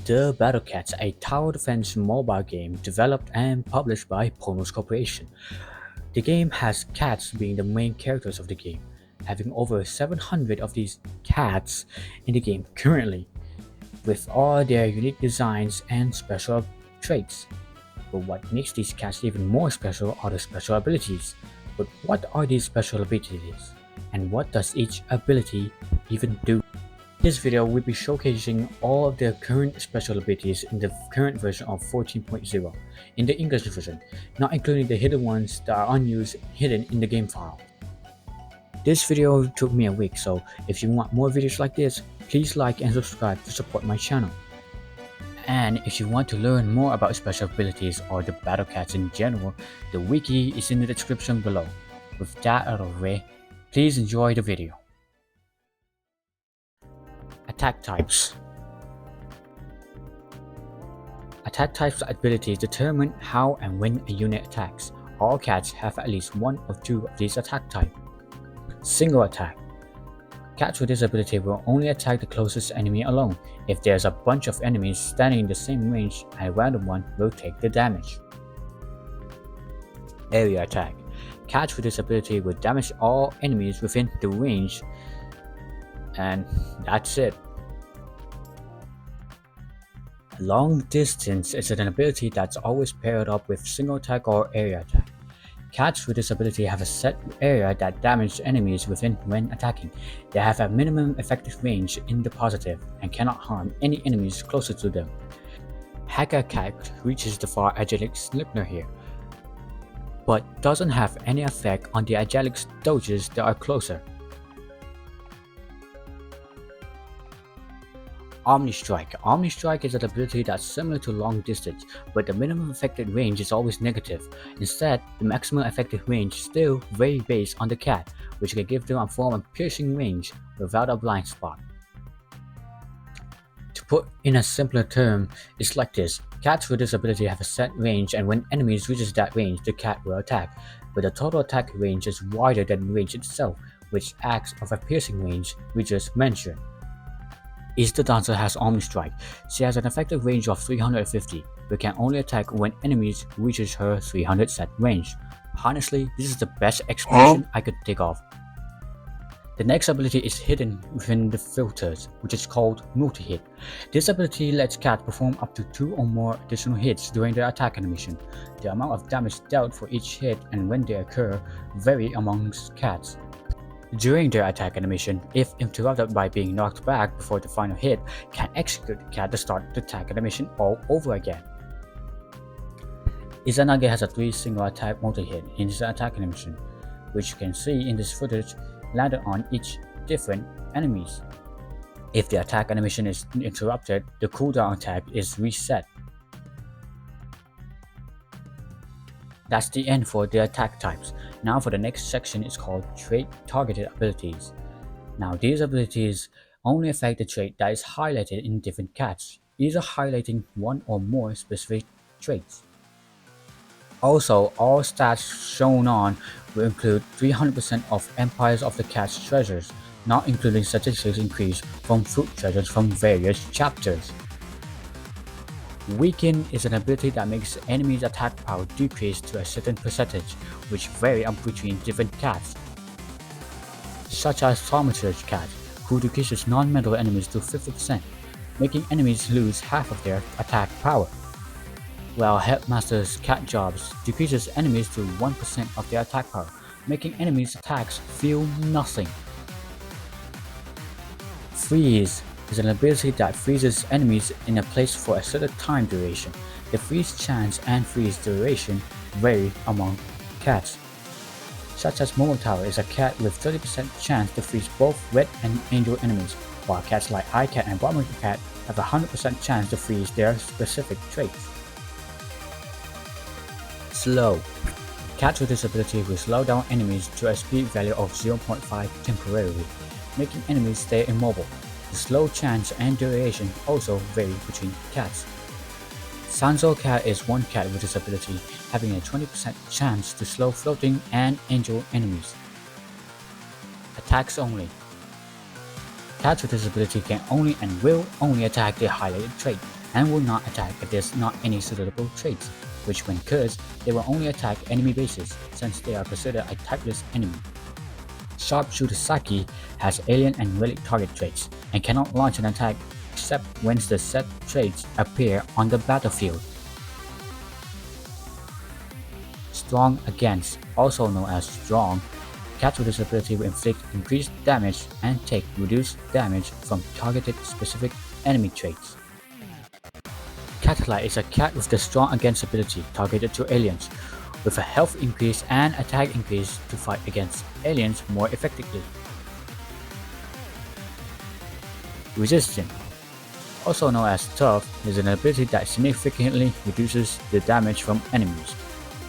The Battle Cats, a tower defense mobile game developed and published by Ponos Corporation. The game has cats being the main characters of the game, having over 700 of these cats in the game currently, with all their unique designs and special traits. But what makes these cats even more special are the special abilities. But what are these special abilities? And what does each ability even do? In this video, we'll be showcasing all of the current special abilities in the current version of 14.0 in the English version, not including the hidden ones that are unused hidden in the game file. This video took me a week, so if you want more videos like this, please like and subscribe to support my channel. And if you want to learn more about special abilities or the battle cats in general, the wiki is in the description below. With that out of the way, please enjoy the video. Attack types. Attack types abilities determine how and when a unit attacks. All cats have at least one or two of these attack types. Single attack. Cats with this ability will only attack the closest enemy alone. If there's a bunch of enemies standing in the same range, a random one will take the damage. Area attack. Cats with this ability will damage all enemies within the range, and that's it. Long distance is an ability that's always paired up with single attack or area attack. Cats with this ability have a set area that damages enemies within when attacking. They have a minimum effective range in the positive and cannot harm any enemies closer to them. Hacker Cat reaches the far Agilic Slipner here, but doesn't have any effect on the Agilic Doges that are closer. Omni Strike. Omni Strike is an ability that's similar to long distance, but the minimum effective range is always negative. Instead, the maximum effective range still varies based on the cat, which can give them a form of piercing range without a blind spot. To put in a simpler term, it's like this. Cats with this ability have a set range, and when enemies reaches that range, the cat will attack. But the total attack range is wider than the range itself, which acts as a piercing range we just mentioned. Is the Dancer has Omni Strike. She has an effective range of 350, but can only attack when enemies reaches her 300 set range. Honestly, this is the best explanation I could think of. The next ability is hidden within the filters, which is called Multi-Hit. This ability lets cats perform up to 2 or more additional hits during their attack animation. The amount of damage dealt for each hit and when they occur vary amongst cats. During their attack animation, if interrupted by being knocked back before the final hit, can execute the cat to start the attack animation all over again. Izanagi has a 3 single attack multi-hit in his attack animation, which you can see in this footage landed on each different enemies. If the attack animation is interrupted, the cooldown attack is reset. That's the end for the attack types. Now for the next section is called Trait Targeted Abilities. Now these abilities only affect the trait that is highlighted in different cats, either highlighting one or more specific traits. Also, all stats shown on will include 300% of Empires of the Cat's treasures, not including statistics increase from fruit treasures from various chapters. Weaken is an ability that makes enemies' attack power decrease to a certain percentage, which vary between different cats, such as Thaumaturge Cat, who decreases non-metal enemies to 50%, making enemies lose half of their attack power, while Headmaster's Cat Jobs decreases enemies to 1% of their attack power, making enemies' attacks feel nothing. Freeze is an ability that freezes enemies in a place for a certain time duration. The freeze chance and freeze duration vary among cats, such as Momotaro is a cat with 30% chance to freeze both red and angel enemies, while cats like iCat and Bomber Cat have a 100% chance to freeze their specific traits. Slow. Cats with this ability will slow down enemies to a speed value of 0.5 temporarily, making enemies stay immobile. The slow chance and duration also vary between cats. Sanzo Cat is one cat with this ability, having a 20% chance to slow floating and angel enemies. Attacks only. Cats with this ability can only and will only attack their highlighted trait. and will not attack if there's not any suitable traits, which when cursed, they will only attack enemy bases since they are considered a typeless enemy. Sharpshooter Saki has alien and relic target traits and cannot launch an attack except when the set traits appear on the battlefield. Strong Against, also known as Strong, cats with this ability will inflict increased damage and take reduced damage from targeted specific enemy traits. Catlight is a cat with the Strong Against ability targeted to aliens, with a health increase and attack increase to fight against aliens more effectively. Resistant, also known as Tough, is an ability that significantly reduces the damage from enemies.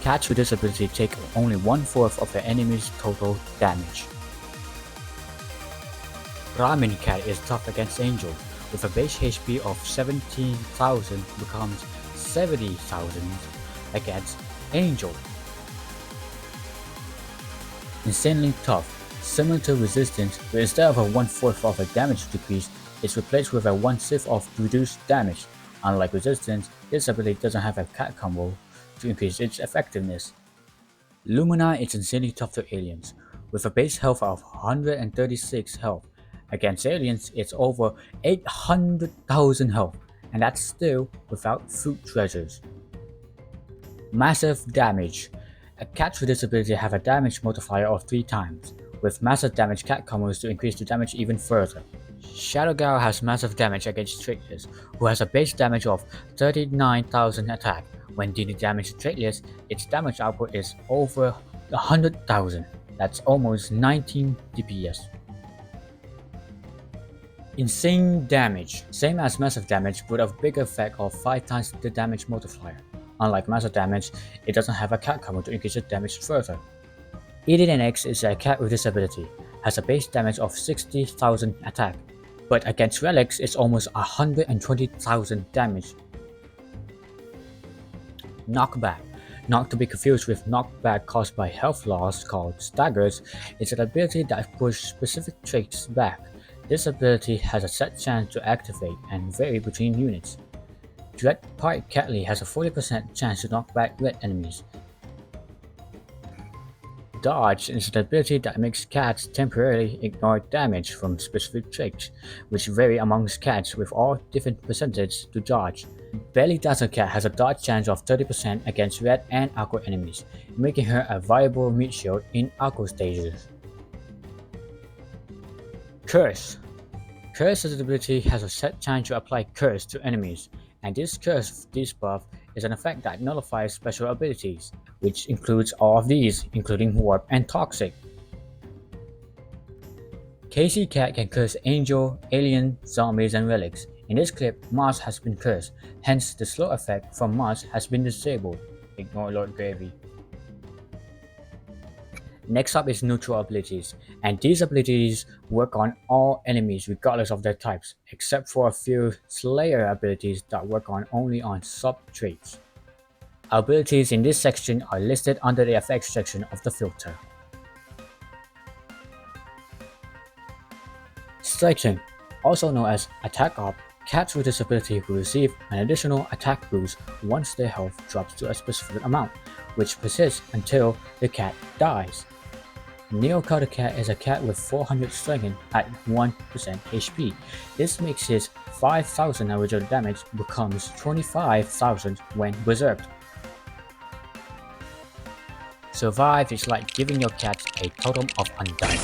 Cats with this ability take only 1/4 of their enemy's total damage. Ramen Cat is tough against Angel, with a base HP of 17,000 becomes 70,000 against Angel. Insanely Tough, similar to Resistance, but instead of a 1/4 of a damage decrease, it's replaced with a 1/6 of reduced damage. Unlike Resistance, this ability doesn't have a cat combo to increase its effectiveness. Lumina is insanely tough to aliens, with a base health of 136 health. Against aliens, it's over 800,000 health, and that's still without food treasures. Massive Damage. A cat with this ability have a damage multiplier of 3 times, with massive damage cat combos to increase the damage even further. Shadow Gal has massive damage against Traitless, who has a base damage of 39,000 attack. When dealing damage to Traitless, its damage output is over 100,000. That's almost 19 DPS. Insane Damage. Same as Massive Damage, but a bigger effect of 5 times the damage multiplier. Unlike Massive Damage, it doesn't have a cat combo to increase its damage further. Eden X is a cat with this ability, has a base damage of 60,000 attack, but against relics it's almost 120,000 damage. Knockback. Not to be confused with knockback caused by health loss called Staggers, is an ability that pushes specific traits back. This ability has a set chance to activate and vary between units. Dread Part Catley has a 40% chance to knock back red enemies. Dodge is an ability that makes cats temporarily ignore damage from specific traits, which vary amongst cats with all different percentages to dodge. Belly Dancer Cat has a dodge chance of 30% against red and aqua enemies, making her a viable meat shield in aqua stages. Curse. Curse's ability has a set chance to apply Curse to enemies, and this Curse debuff is an effect that nullifies special abilities, which includes all of these, including Warp and Toxic. Casey Cat can curse Angel, Alien, Zombies, and Relics. In this clip, Mars has been cursed, hence the slow effect from Mars has been disabled. Ignore Lord Gravy. Next up is neutral abilities, and these abilities work on all enemies regardless of their types, except for a few Slayer abilities that work only on sub-traits. Abilities in this section are listed under the effects section of the filter. Striking, also known as Attack Up, cats with this ability will receive an additional attack boost once their health drops to a specific amount, which persists until the cat dies. Neo Cutter Cat is a cat with 400 striking at 1% HP. This makes his 5,000 original damage becomes 25,000 when berserked. Survive is like giving your cat a totem of undying.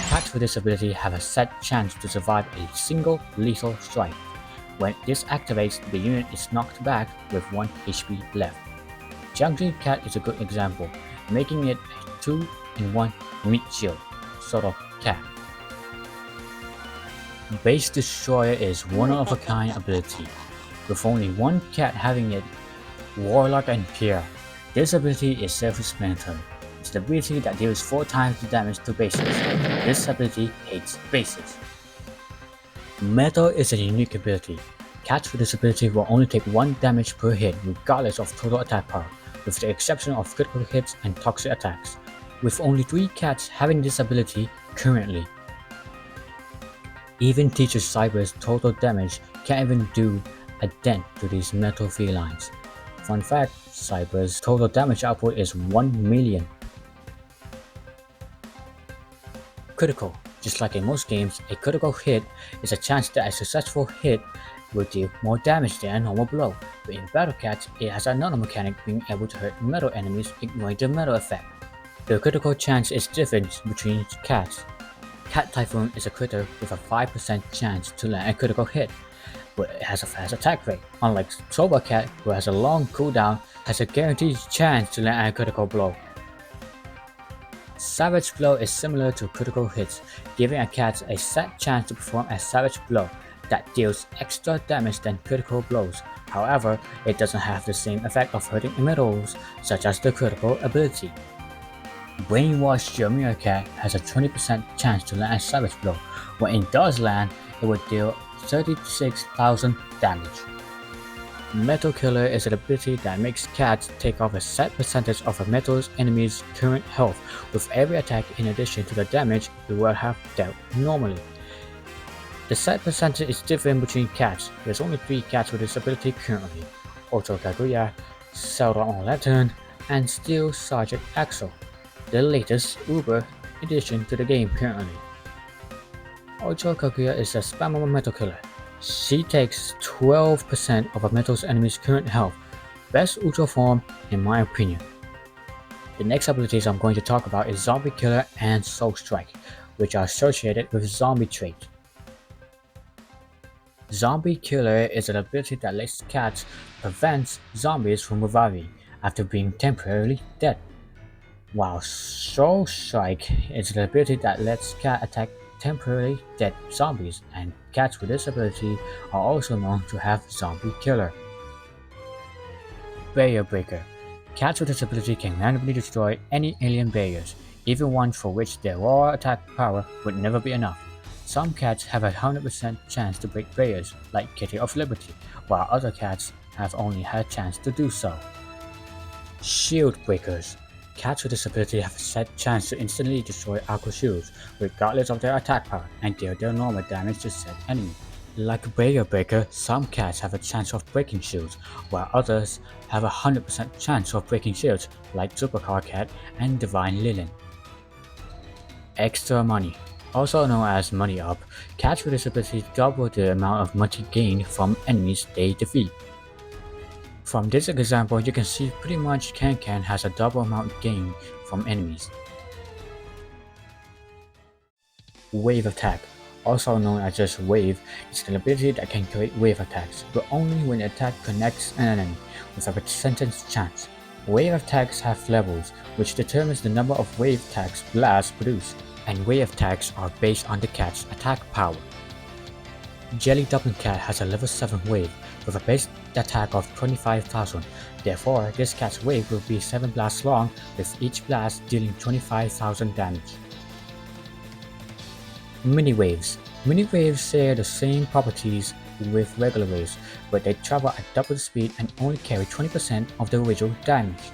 Cats with this ability have a set chance to survive a single lethal strike. When this activates, the unit is knocked back with 1 HP left. Jiangxi Cat is a good example, making it a 2-in-1 meat shield sort of cat. Base Destroyer is one-of-a-kind ability, with only one cat having it, Warlock and Pierre. This ability is self-explanatory. It's the ability that deals 4 times the damage to bases. This ability hates bases. Metal is a unique ability. Cats with this ability will only take 1 damage per hit regardless of total attack power, with the exception of critical hits and toxic attacks, with only 3 cats having this ability currently. Even Teacher Cyber's total damage can't even do a dent to these metal felines. Fun fact, Cyber's total damage output is 1 million. Critical. Just like in most games, a critical hit is a chance that a successful hit will deal more damage than a normal blow, but in Battle Cats, it has another mechanic being able to hurt metal enemies ignoring the metal effect. The critical chance is different between cats. Cat Typhoon is a critter with a 5% chance to land a critical hit, but it has a fast attack rate, unlike Soba Cat, who has a long cooldown, has a guaranteed chance to land a critical blow. Savage Blow is similar to critical hits, giving a cat a set chance to perform a Savage Blow that deals extra damage than critical blows. However, it doesn't have the same effect of hurting metals, such as the critical ability. Brainwash Your Meerkat has a 20% chance to land a Savage Blow. When it does land, it will deal 36,000 damage. Metal Killer is an ability that makes cats take off a set percentage of a metal enemy's current health with every attack in addition to the damage it would have dealt normally. The set percentage is different between cats. There's only 3 cats with this ability currently: Ocho Kaguya, Zelda on Lantern, and Steel Sergeant Axel, the latest Uber addition to the game currently. Ocho Kaguya is a spammable Metal Killer. She takes 12% of a metal enemy's current health. Best Ultra form in my opinion. The next abilities I'm going to talk about is Zombie Killer and Soul Strike, which are associated with Zombie trait. Zombie Killer is an ability that lets cats prevent zombies from reviving after being temporarily dead, while Soul Strike is an ability that lets cat attack temporarily dead zombies, and cats with this ability are also known to have Zombie Killer. Barrier Breaker. Cats with this ability can randomly destroy any alien barriers, even ones for which their raw attack power would never be enough. Some cats have a 100% chance to break barriers, like Kitty of Liberty, while other cats have only had a chance to do so. Shield Breakers. Cats with this ability have a set chance to instantly destroy Aqua Shields, regardless of their attack power, and deal their normal damage to said enemy. Like Barrier Breaker, some cats have a chance of breaking shields, while others have a 100% chance of breaking shields, like Supercar Cat and Divine Lilin. Extra Money. Also known as Money Up, cats with this ability double the amount of money gained from enemies they defeat. From this example, you can see pretty much Can has a double amount gained from enemies. Wave Attack, also known as just Wave, is an ability that can create wave attacks, but only when the attack connects an enemy with a percentage chance. Wave attacks have levels, which determines the number of wave attacks blasts produce, and wave attacks are based on the cat's attack power. Jelly Dumpling Cat has a level 7 wave with a base attack of 25,000, therefore this cat's wave will be 7 blasts long, with each blast dealing 25,000 damage. Mini Waves. Mini Waves share the same properties with regular waves, but they travel at double the speed and only carry 20% of the original damage.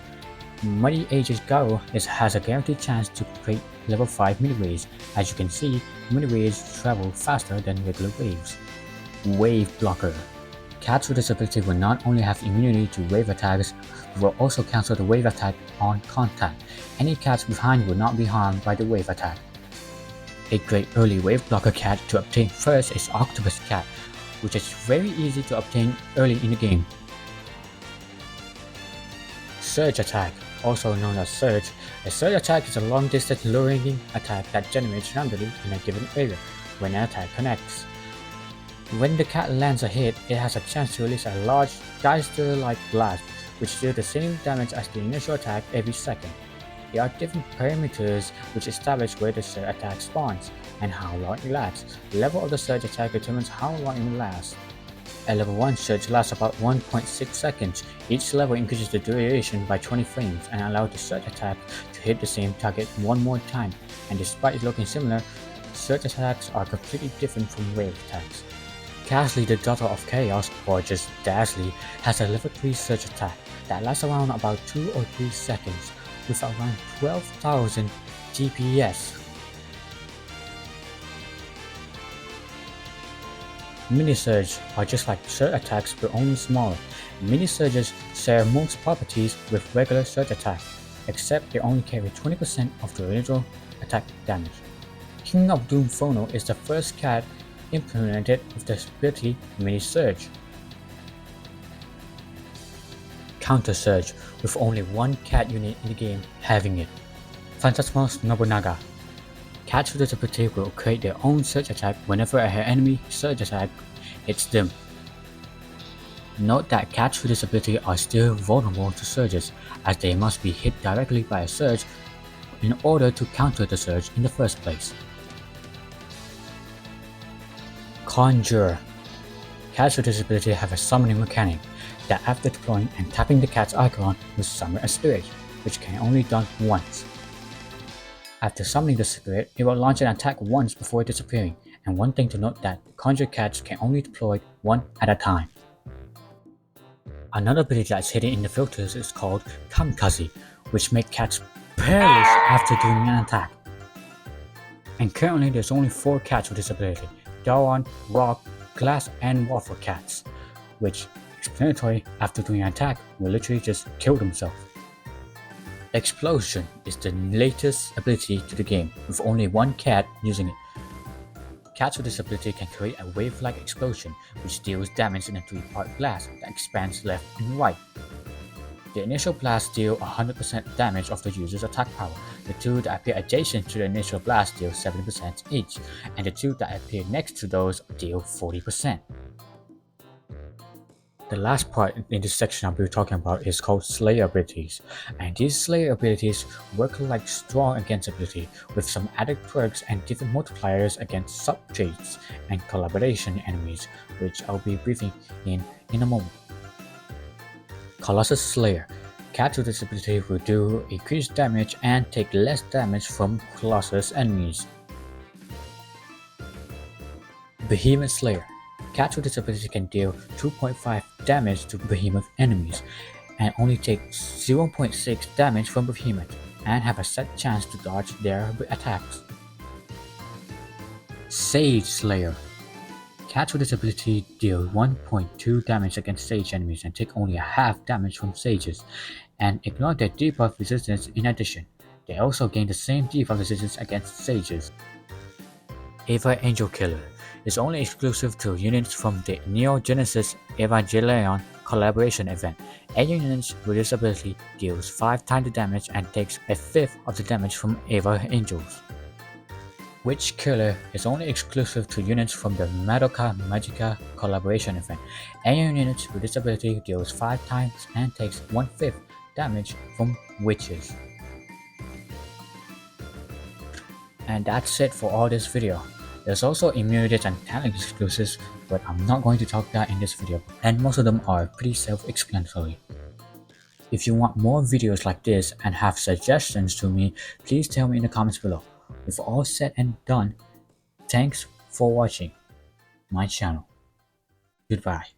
Muddy Aegis Garo has a guaranteed chance to create level 5 mini waves. As you can see, mini waves travel faster than regular waves. Wave Blocker. Cats with this ability will not only have immunity to wave attacks, but will also cancel the wave attack on contact. Any cats behind will not be harmed by the wave attack. A great early wave blocker cat to obtain first is Octopus Cat, which is very easy to obtain early in the game. Surge Attack, also known as Surge. A surge attack is a long-distance luring attack that generates randomly in a given area when an attack connects. When the cat lands a hit, it has a chance to release a large Geyser-like blast, which deals the same damage as the initial attack every second. There are different parameters which establish where the surge attack spawns and how long it lasts. The level of the surge attack determines how long it will last. A level 1 surge lasts about 1.6 seconds. Each level increases the duration by 20 frames and allows the surge attack to hit the same target one more time, and despite looking similar, surge attacks are completely different from wave attacks. Casly, the Daughter of Chaos, or just Dazzly, has a level 3 surge attack that lasts around about 2 or 3 seconds with around 12,000 DPS. Mini Surge are just like surge attacks but only smaller. Mini Surges share most properties with regular surge attacks, except they only carry 20% of the original attack damage. King of Doom Phono is the first cat implemented with the ability Mini Surge. Counter Surge, with only one cat unit in the game having it. Phantasmos Nobunaga. Cats with this ability will create their own surge attack whenever an enemy surge attack hits them. Note that cats with this ability are still vulnerable to surges, as they must be hit directly by a surge in order to counter the surge in the first place. Conjure. Cats with this ability have a summoning mechanic that after deploying and tapping the cat's icon will summon a spirit, which can only be done once. After summoning the spirit, it will launch an attack once before disappearing, and one thing to note that Conjure cats can only deploy one at a time. Another ability that's hidden in the filters is called Kamikaze, which makes cats perilous after doing an attack. And currently there's only 4 cats with this ability: Daron, Rock, Glass, and Waffle cats, which, explanatory, after doing an attack, will literally just kill themselves. Explosion is the latest ability to the game, with only one cat using it. Cats with this ability can create a wave-like explosion, which deals damage in a 3-part blast that expands left and right. The initial blast deals 100% damage of the user's attack power, the 2 that appear adjacent to the initial blast deal 70% each, and the 2 that appear next to those deal 40%. The last part in this section I'll be talking about is called Slayer abilities, and these Slayer abilities work like strong against ability, with some added perks and different multipliers against sub-traits and collaboration enemies, which I'll be briefing in a moment. Colossus Slayer. Cats with this ability will do increased damage and take less damage from Colossus enemies. Behemoth Slayer. Cats with this ability can deal 2.5 damage to Behemoth enemies, and only take 0.6 damage from Behemoth, and have a set chance to dodge their attacks. Sage Slayer. Cats with this ability deal 1.2 damage against Sage enemies and take only a half damage from Sages, and ignore their debuff resistance in addition. They also gain the same debuff resistance against Sages. Eva Angel Killer is only exclusive to units from the Neo Genesis Evangelion collaboration event. Any units with this ability deals 5 times the damage and takes a fifth of the damage from Eva Angels. Witch Killer is only exclusive to units from the Madoka Magica collaboration event. Any units with this ability deals 5 times and takes 1/5 damage from witches. And that's it for all this video. There's also immunities and talent exclusives, but I'm not going to talk that in this video, and most of them are pretty self-explanatory. If you want more videos like this and have suggestions to me, please tell me in the comments below. With all said and done, thanks for watching my channel. Goodbye.